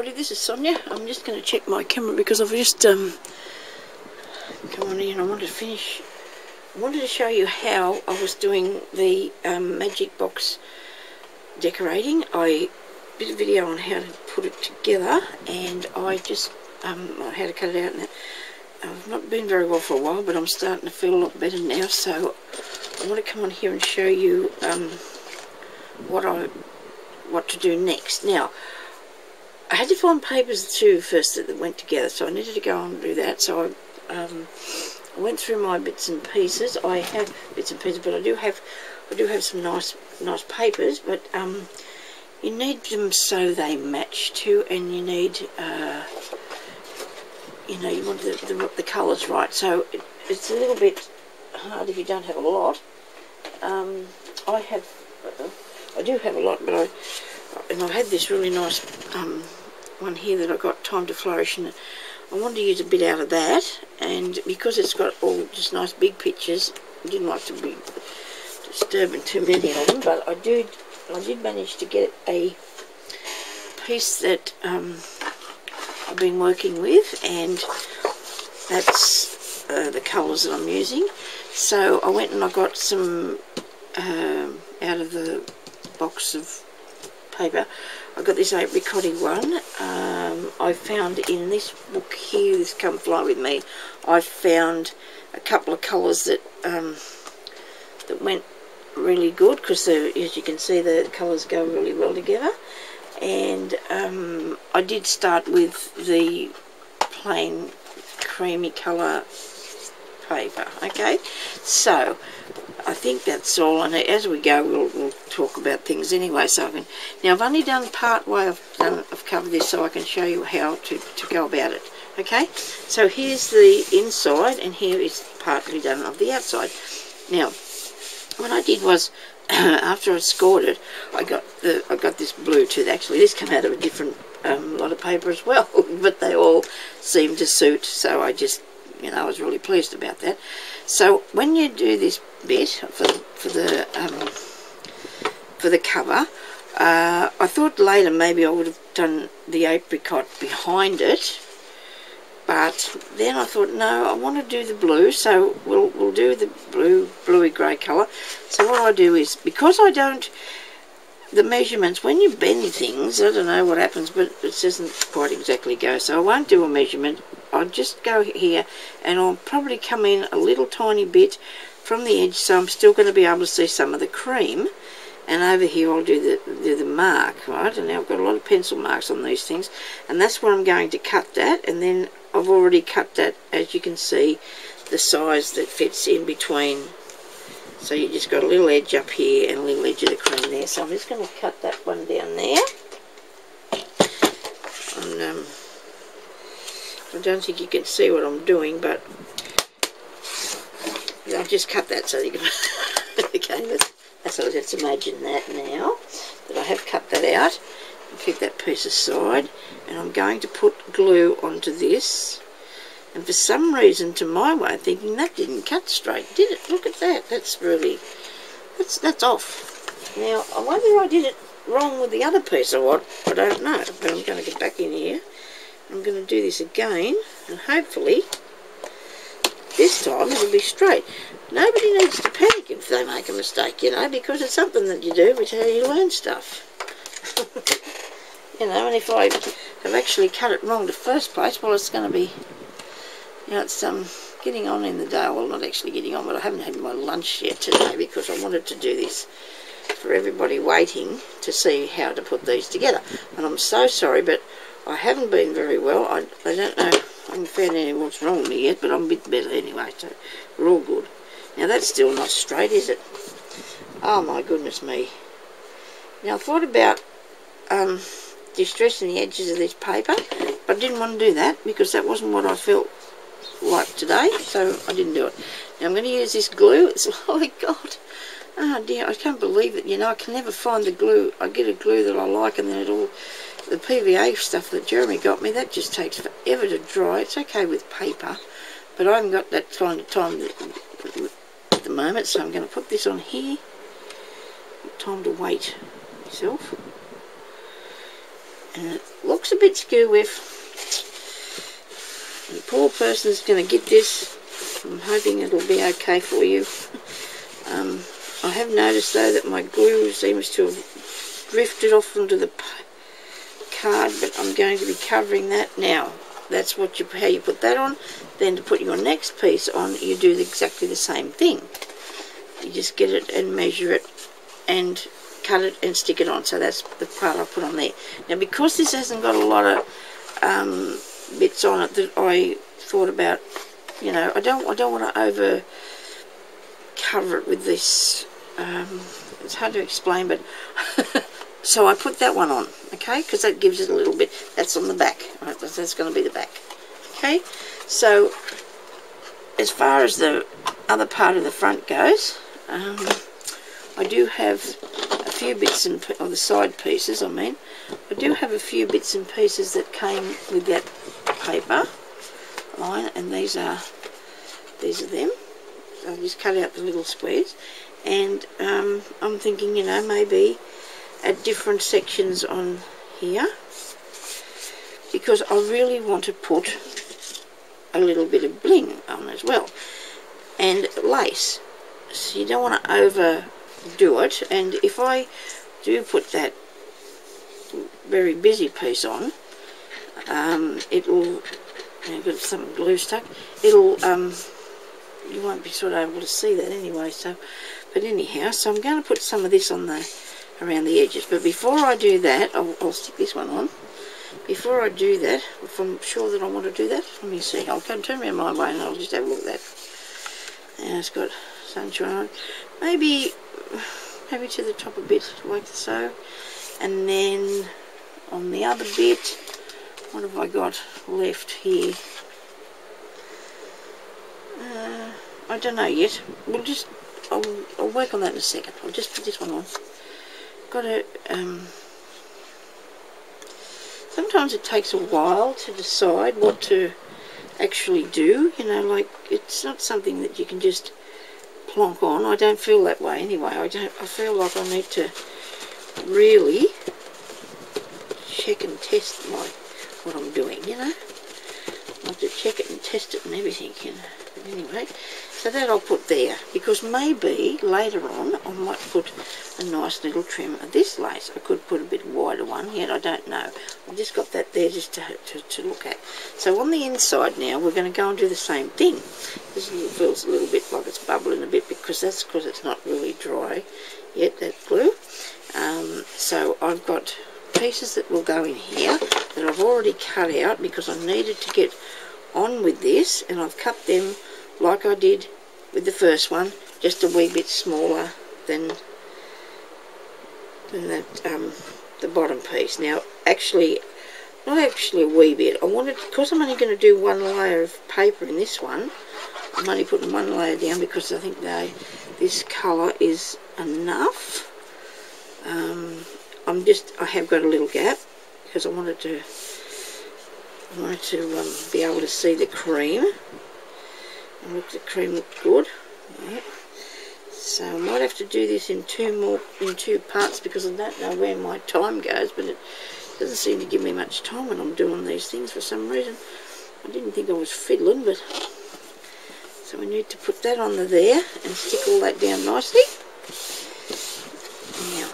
This is Sonia. I'm just going to check my camera because I've just come on in. I wanted to show you how I was doing the magic box decorating. I did a video on how to put it together, and I just how to cut it out. And I've not been very well for a while, but I'm starting to feel a lot better now. So I want to come on here and show you what to do next. Now, I had to find papers too first that went together, so I needed to go and do that. So I went through my bits and pieces. I have bits and pieces, but I do have some nice papers. But you need them so they match too, and you need you want the colours right. So it's a little bit hard if you don't have a lot. I do have a lot, but I've had this really nice one here that I got, Time to Flourish, and I wanted to use a bit out of that, and because it's got all just nice big pictures, I didn't like to be disturbing too many of them, but I did manage to get a piece that I've been working with, and that's the colours that I'm using. So I went and I got some out of the box of paper. I got this apricot-y one. I found in this book here, this Come Fly With Me, I found a couple of colours that that went really good, because as you can see the colours go really well together. And I did start with the plain creamy colour paper. Okay, so I think that's all, and as we go we'll talk about things anyway. So now I've only done part way I've covered this so I can show you how to go about it. Okay, so here's the inside, and here is partly done of the outside. Now what I did was after I scored it, I got this blue too. Actually this came out of a different lot of paper as well, but they all seemed to suit, so I just, I was really pleased about that. So when you do this bit for the cover, I thought later maybe I would have done the apricot behind it, but then I thought no, I want to do the blue, so we'll do the bluey grey colour. So what I do is, because I don't, the measurements, when you bend things, I don't know what happens, but it doesn't quite exactly go, so I won't do a measurement. I'll just go here, and I'll probably come in a little tiny bit from the edge, so I'm still going to be able to see some of the cream. And over here I'll do the mark, right? And now I've got a lot of pencil marks on these things, and that's where I'm going to cut that. And then I've already cut that, as you can see, the size that fits in between. So you just got a little edge up here and a little edge of the cream there. So I'm just going to cut that one down there. And I don't think you can see what I'm doing, but I'll just cut that so you can okay, so let's imagine that now that I have cut that out, and keep that piece aside, and I'm going to put glue onto this. And for some reason, to my way of thinking, that didn't cut straight, did it? Look at that. That's really, that's off. Now, whether I did it wrong with the other piece or what, I don't know. But I'm going to get back in here. I'm going to do this again, and hopefully this time it'll be straight. Nobody needs to panic if they make a mistake, because it's something that you do, which is how you learn stuff. And if I have actually cut it wrong the first place, well, it's going to be, it's getting on in the day. Well, not actually getting on, but I haven't had my lunch yet today because I wanted to do this for everybody waiting to see how to put these together. And I'm so sorry, but I haven't been very well. I don't know, I haven't found out what's wrong with me yet, but I'm a bit better anyway, so we're all good. Now that's still not straight, is it? Oh my goodness me. Now I thought about distressing the edges of this paper, but I didn't want to do that because that wasn't what I felt like today, so I didn't do it. Now I'm going to use this glue. It's, oh my God, oh dear, I can't believe it. I can never find the glue. I get a glue that I like, and then the PVA stuff that Jeremy got me, that just takes forever to dry. It's okay with paper, but I haven't got that kind of time at the moment, so I'm going to put this on here. Time to wait myself. And it looks a bit skew with. The poor person's going to get this. I'm hoping it'll be okay for you. I have noticed though that my glue seems to have drifted off onto the card, but I'm going to be covering that now. That's how you put that on. Then to put your next piece on, you do exactly the same thing. You just get it and measure it and cut it and stick it on. So that's the part I put on there. Now because this hasn't got a lot of bits on it that I thought about, you know, I don't want to over cover it with this. It's hard to explain, but so I put that one on, okay, because that gives it a little bit. That's on the back, right? That's going to be the back, okay. So as far as the other part of the front goes, I do have a few bits and on the side pieces. I do have a few bits and pieces that came with that paper line, and these are them. So I just cut out the little squares, and I'm thinking, you know, maybe at different sections on here, because I really want to put a little bit of bling on as well, and lace. So you don't want to overdo it, and if I do put that very busy piece on, it'll, I've got some glue stuck, it'll you won't be sort of able to see that anyway. So, but anyhow, so I'm going to put some of this on around the edges. But before I do that, I'll stick this one on. Before I do that, if I'm sure that I want to do that, let me see. I'll come turn around my way and I'll just have a look at that. And it's got sunshine on. Maybe to the top a bit, like so. And then on the other bit, what have I got left here? I don't know yet. I'll work on that in a second. I'll just put this one on. Got to. Sometimes it takes a while to decide what to actually do. You know, like it's not something that you can just plonk on. I don't feel that way anyway. I feel like I need to really check and test what I'm doing. You know, I have to check it and test it and everything. You know. But anyway, so that I'll put there, because maybe later on I might put a nice little trim of this lace. I could put a bit wider one, yet I don't know. I've just got that there just to look at. So on the inside now, we're going to go and do the same thing. This feels a little bit like it's bubbling a bit, because it's not really dry yet, that glue. So I've got pieces that will go in here that I've already cut out because I needed to get on with this, and I've cut them like I did with the first one, just a wee bit smaller than that the bottom piece. Now actually, not actually a wee bit, I wanted, because I'm only going to do one layer of paper in this one, I'm only putting one layer down because I think this colour is enough. I have got a little gap because I wanted to be able to see the cream. And look, the cream looks good. Yeah. So I might have to do this in two parts, because I don't know where my time goes, but it doesn't seem to give me much time when I'm doing these things for some reason. I didn't think I was fiddling, but so we need to put that on there and stick all that down nicely. Now,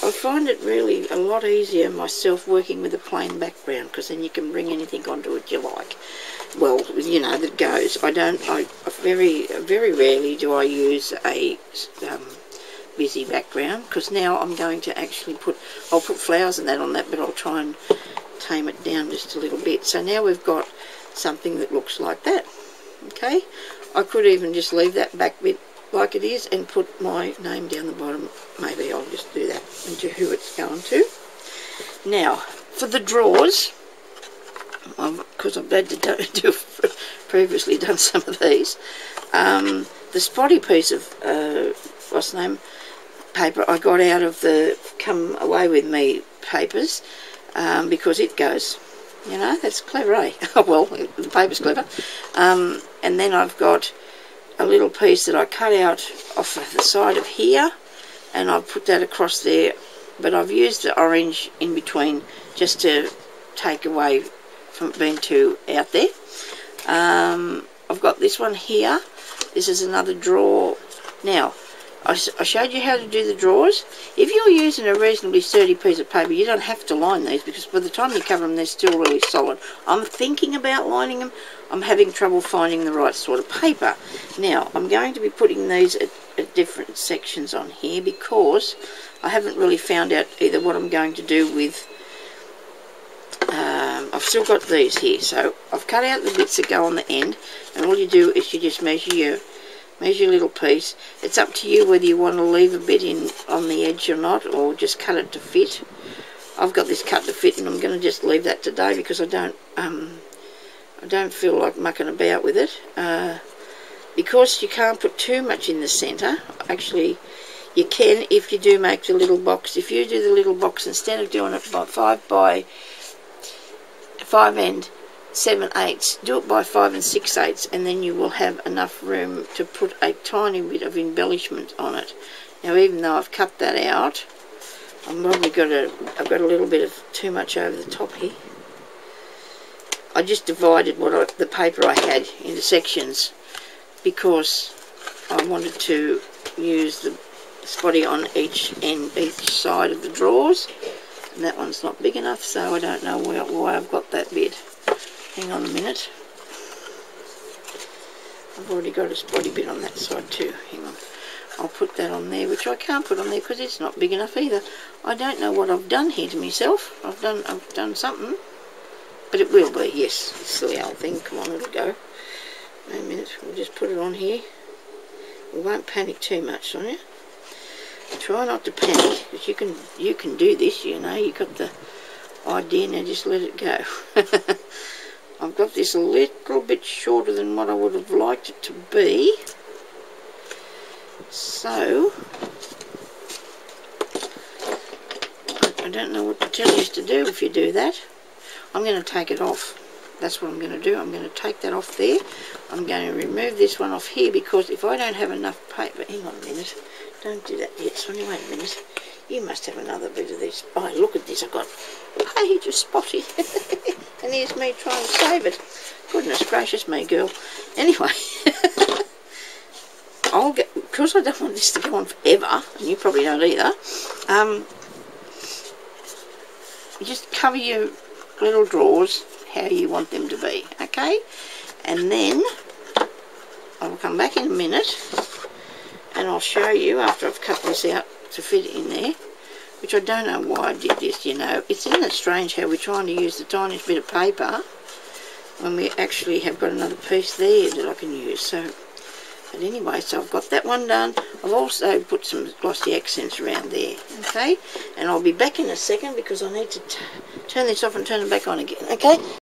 I find it really a lot easier myself working with a plain background, because then you can bring anything onto it you like. Well, you know, that goes. I very rarely do I use a busy background, because now I'm going to actually I'll put flowers and that on that, but I'll try and tame it down just a little bit. So now we've got something that looks like that. Okay, I could even just leave that back bit like it is and put my name down the bottom. Maybe I'll just do that into who it's going to. Now, for the drawers, because I've had to previously done some of these, the spotty piece of what's the name paper I got out of the Come Away With Me papers, because it goes, you know, that's clever, eh? Oh well, the paper's clever. And then I've got a little piece that I cut out off the side of here, and I've put that across there but I've used the orange in between just to take away from it being too out there. I've got this one here. This is another drawer. Now, I showed you how to do the drawers. If you're using a reasonably sturdy piece of paper, you don't have to line these, because by the time you cover them, they're still really solid. I'm thinking about lining them. I'm having trouble finding the right sort of paper. Now, I'm going to be putting these at different sections on here, because I haven't really found out either what I'm going to do with... I've still got these here, so I've cut out the bits that go on the end, and all you do is you just measure your little piece. It's up to you whether you want to leave a bit in on the edge or not, or just cut it to fit. I've got this cut to fit, and I'm going to just leave that today, because I don't feel like mucking about with it. Because you can't put too much in the centre. Actually, you can if you do make the little box. If you do the little box, instead of doing it by 5 by 5 and 7/8, do it by 5 and 6/8, and then you will have enough room to put a tiny bit of embellishment on it. Now, even though I've cut that out, I've got a little bit of too much over the top here. I just divided the paper I had into sections, because I wanted to use the spotty on each side of the drawers, and that one's not big enough, so I don't know why I've got that bit. Hang on a minute. I've already got a spotty bit on that side too. Hang on. I'll put that on there, which I can't put on there because it's not big enough either. I don't know what I've done here to myself. I've done something, but it will be, yes. Silly old thing. Come on, it'll go. Wait a minute. We'll just put it on here. We won't panic too much, Sonia. Try not to panic, because you can do this. You know, you got the idea. Now just let it go. I've got this a little bit shorter than what I would have liked it to be. So, I don't know what to tell you to do if you do that. I'm going to take it off. That's what I'm going to do. I'm going to take that off there. I'm going to remove this one off here, because if I don't have enough paper... Hang on a minute. Don't do that yet, Sonia. Wait a minute. You must have another bit of this. Oh, look at this. I've got a page of spotty. And here's me trying to save it. Goodness gracious me, girl. Anyway, because I don't want this to go on forever, and you probably don't either, just cover your little drawers how you want them to be, okay? And then I'll come back in a minute, and I'll show you after I've cut this out to fit it in there, which I don't know why I did this, you know. Isn't it strange how we're trying to use the tiniest bit of paper when we actually have got another piece there that I can use. So, but anyway, so I've got that one done. I've also put some glossy accents around there, okay? And I'll be back in a second, because I need to turn this off and turn it back on again, okay?